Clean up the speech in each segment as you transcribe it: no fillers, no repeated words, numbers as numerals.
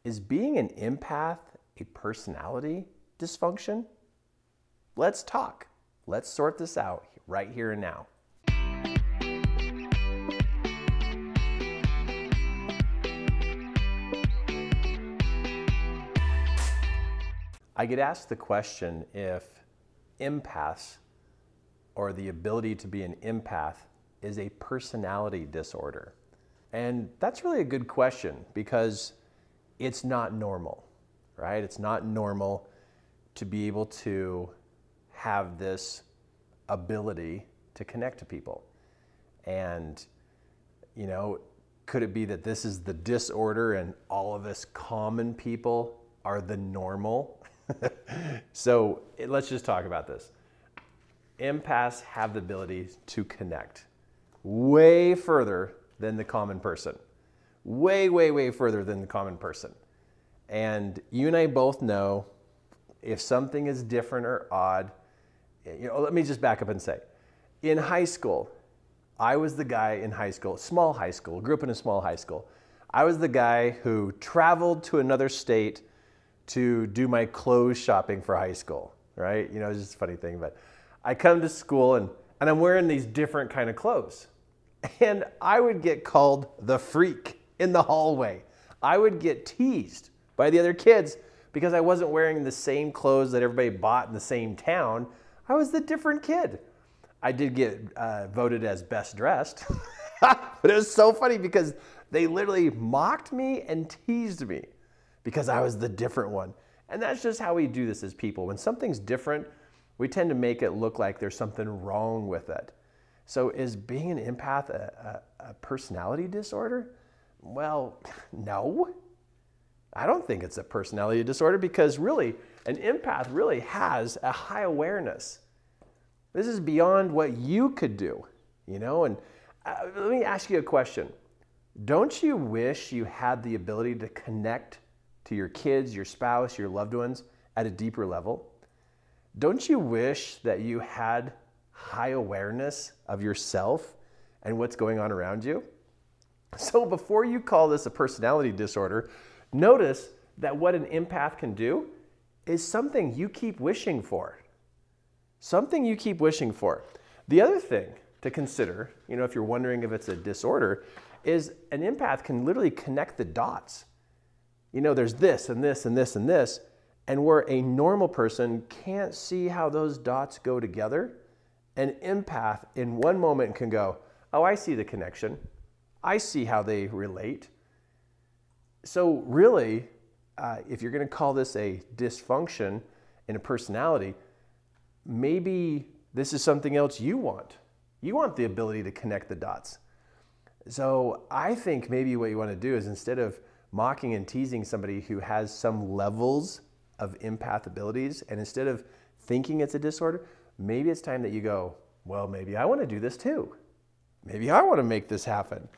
Is being an empath a personality dysfunction? Let's talk. Let's sort this out right here and now. I get asked the question if empaths, or the ability to be an empath, is a personality disorder. And that's really a good question because it's not normal, right? It's not normal to be able to have this ability to connect to people. And, you know, could it be that this is the disorder and all of us common people are the normal? So let's just talk about this. Empaths have the ability to connect way further than the common person. Way, way, way further than the common person. And you and I both know if something is different or odd, you know, let me just back up and say, in high school, I was the guy in high school, small high school, grew up in a small high school. I was the guy who traveled to another state to do my clothes shopping for high school, right? You know, it's just a funny thing, but I come to school and I'm wearing these different kind of clothes. And I would get called the freak in the hallway. I would get teased by the other kids because I wasn't wearing the same clothes that everybody bought in the same town. I was the different kid. I did get voted as best dressed, but it was so funny because they literally mocked me and teased me because I was the different one. And that's just how we do this as people. When something's different, we tend to make it look like there's something wrong with it. So is being an empath a personality disorder? Well, no. I don't think it's a personality disorder because really, an empath really has a high awareness. This is beyond what you could do, you know? And let me ask you a question. Don't you wish you had the ability to connect to your kids, your spouse, your loved ones at a deeper level? Don't you wish that you had high awareness of yourself and what's going on around you? So before you call this a personality disorder, notice that what an empath can do is something you keep wishing for. Something you keep wishing for. The other thing to consider, you know, if you're wondering if it's a disorder, is an empath can literally connect the dots. You know, there's this and this and this and this, and where a normal person can't see how those dots go together, an empath in one moment can go, oh, I see the connection. I see how they relate. So really, if you're going to call this a dysfunction in a personality, maybe this is something else you want. You want the ability to connect the dots. So I think maybe what you want to do is instead of mocking and teasing somebody who has some levels of empath abilities, and instead of thinking it's a disorder, maybe it's time that you go, well, maybe I want to do this too. Maybe I want to make this happen.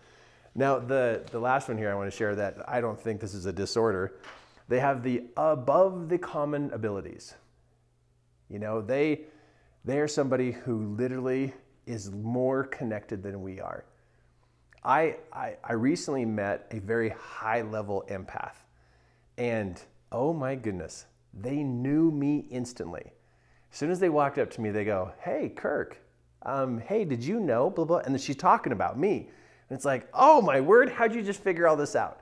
Now, the last one here I want to share that I don't think this is a disorder. They have the above the common abilities. You know, they are somebody who literally is more connected than we are. I recently met a very high level empath, and oh my goodness, they knew me instantly. As soon as they walked up to me, they go, hey, Kirk, hey, did you know, blah, blah, and then she's talking about me. And it's like, oh my word, how'd you just figure all this out?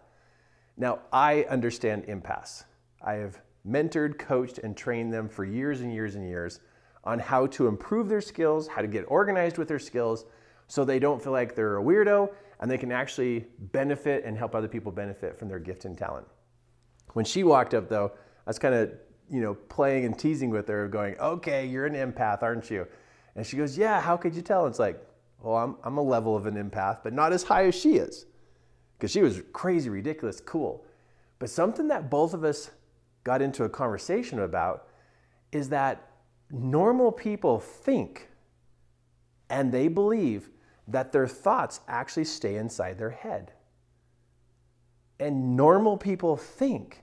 Now, I understand empaths. I have mentored, coached, and trained them for years and years and years on how to improve their skills, how to get organized with their skills, so they don't feel like they're a weirdo, and they can actually benefit and help other people benefit from their gift and talent. When she walked up though, I was kind of, you know, playing and teasing with her going, okay, you're an empath, aren't you? And she goes, yeah, how could you tell? And it's like, well, I'm a level of an empath, but not as high as she is. Because she was crazy, ridiculous, cool. But something that both of us got into a conversation about is that normal people think and they believe that their thoughts actually stay inside their head. And normal people think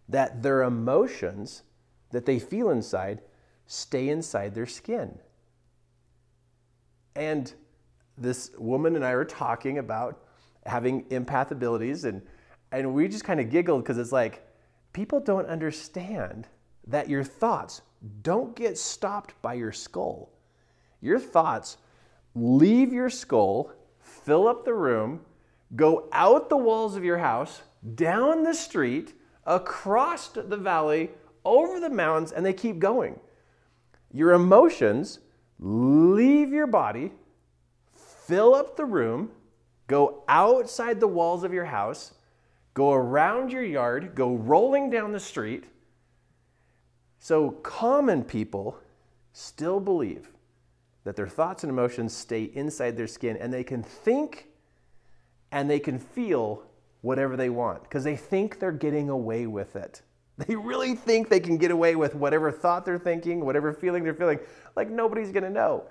that their emotions that they feel inside stay inside their skin. And this woman and I were talking about having empath abilities, and And we just kind of giggled because it's like, people don't understand that your thoughts don't get stopped by your skull. Your thoughts leave your skull, fill up the room, go out the walls of your house, down the street, across the valley, over the mountains, and they keep going. Your emotions leave your body, fill up the room, go outside the walls of your house, go around your yard, go rolling down the street. So common people still believe that their thoughts and emotions stay inside their skin, and they can think and they can feel whatever they want because they think they're getting away with it. They really think they can get away with whatever thought they're thinking, whatever feeling they're feeling, like nobody's going to know.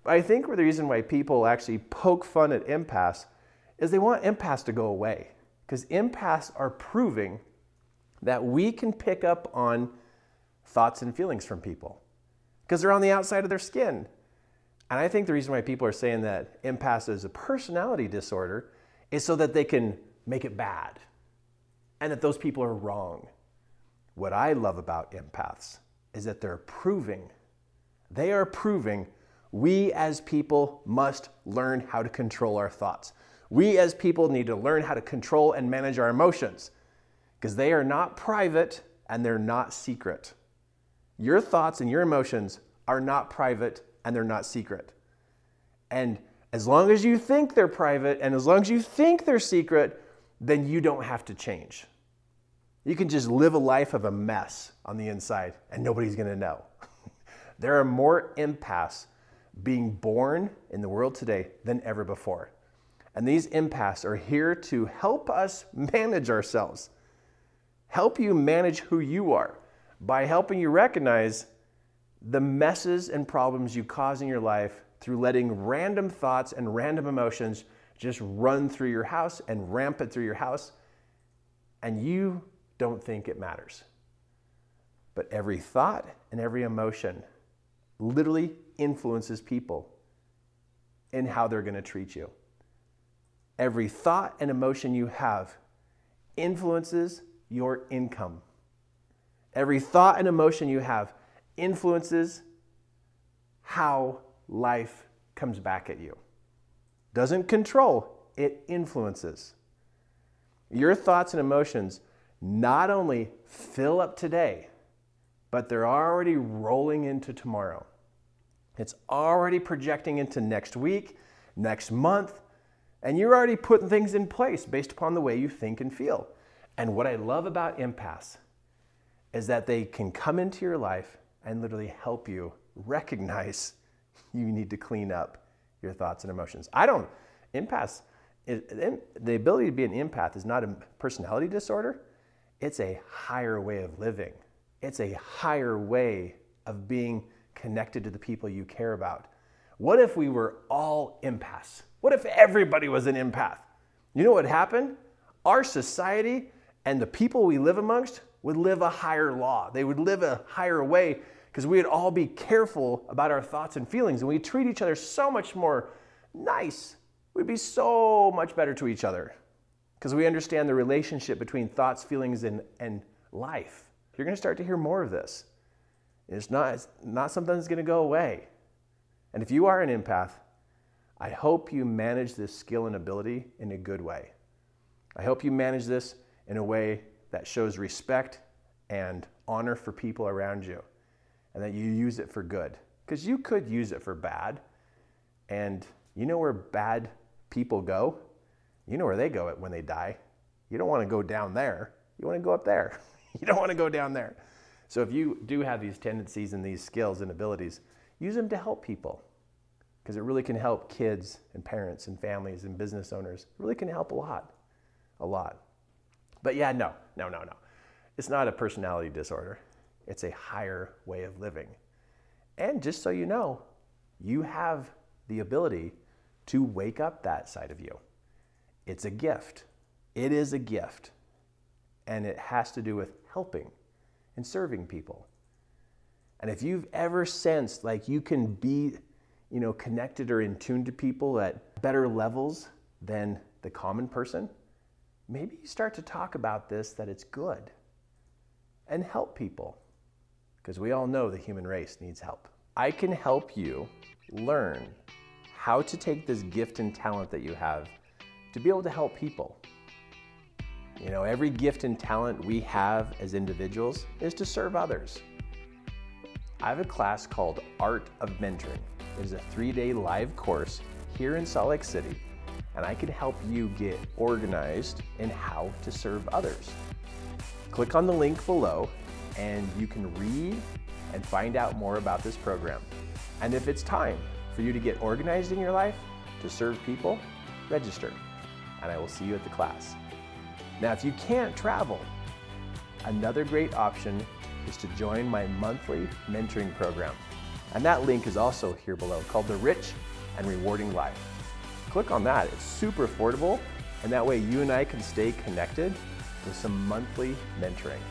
I think the reason why people actually poke fun at empaths is they want empaths to go away, because empaths are proving that we can pick up on thoughts and feelings from people because they're on the outside of their skin. And I think the reason why people are saying that empaths is a personality disorder is so that they can make it bad and that those people are wrong. What I love about empaths is that they are proving we as people must learn how to control our thoughts. We as people need to learn how to control and manage our emotions because they are not private and they're not secret. Your thoughts and your emotions are not private and they're not secret. And as long as you think they're private and as long as you think they're secret, then you don't have to change. You can just live a life of a mess on the inside and nobody's going to know. There are more empaths being born in the world today than ever before. And these empaths are here to help us manage ourselves, help you manage who you are by helping you recognize the messes and problems you cause in your life through letting random thoughts and random emotions just run through your house and rampant through your house, and you don't think it matters. But every thought and every emotion literally influences people in how they're going to treat you. Every thought and emotion you have influences your income. Every thought and emotion you have influences how life comes back at you. Doesn't control, it influences. Your thoughts and emotions not only fill up today, but they're already rolling into tomorrow. It's already projecting into next week, next month, and you're already putting things in place based upon the way you think and feel. And what I love about empaths is that they can come into your life and literally help you recognize you need to clean up your thoughts and emotions. Empaths, the ability to be an empath is not a personality disorder. It's a higher way of living. It's a higher way of being connected to the people you care about. What if we were all empaths? What if everybody was an empath? You know what would happen? Our society and the people we live amongst would live a higher law. They would live a higher way because we would all be careful about our thoughts and feelings, and we'd treat each other so much more nice. We'd be so much better to each other because we understand the relationship between thoughts, feelings, and life. You're going to start to hear more of this. It's not something that's going to go away. And if you are an empath, I hope you manage this skill and ability in a good way. I hope you manage this in a way that shows respect and honor for people around you, and that you use it for good. Because you could use it for bad, and you know where bad people go? You know where they go when they die. You don't want to go down there. You want to go up there. You don't want to go down there. So if you do have these tendencies and these skills and abilities, use them to help people, because it really can help kids and parents and families and business owners. It really can help a lot. But yeah, no. It's not a personality disorder. It's a higher way of living. And just so you know, you have the ability to wake up that side of you. It's a gift. It is a gift. And it has to do with helping and serving people. And if you've ever sensed like you can be, connected or in tune to people at better levels than the common person, maybe you start to talk about this, that it's good, and help people, because we all know the human race needs help. I can help you learn how to take this gift and talent that you have to be able to help people. You know, every gift and talent we have as individuals is to serve others. I have a class called Art of Mentoring. It is a 3-day live course here in Salt Lake City, and I can help you get organized in how to serve others. Click on the link below and you can read and find out more about this program. And if it's time for you to get organized in your life to serve people, register, and I will see you at the class. Now, if you can't travel, another great option is to join my monthly mentoring program. And that link is also here below, called The Rich and Rewarding Life. Click on that, it's super affordable, and that way you and I can stay connected with some monthly mentoring.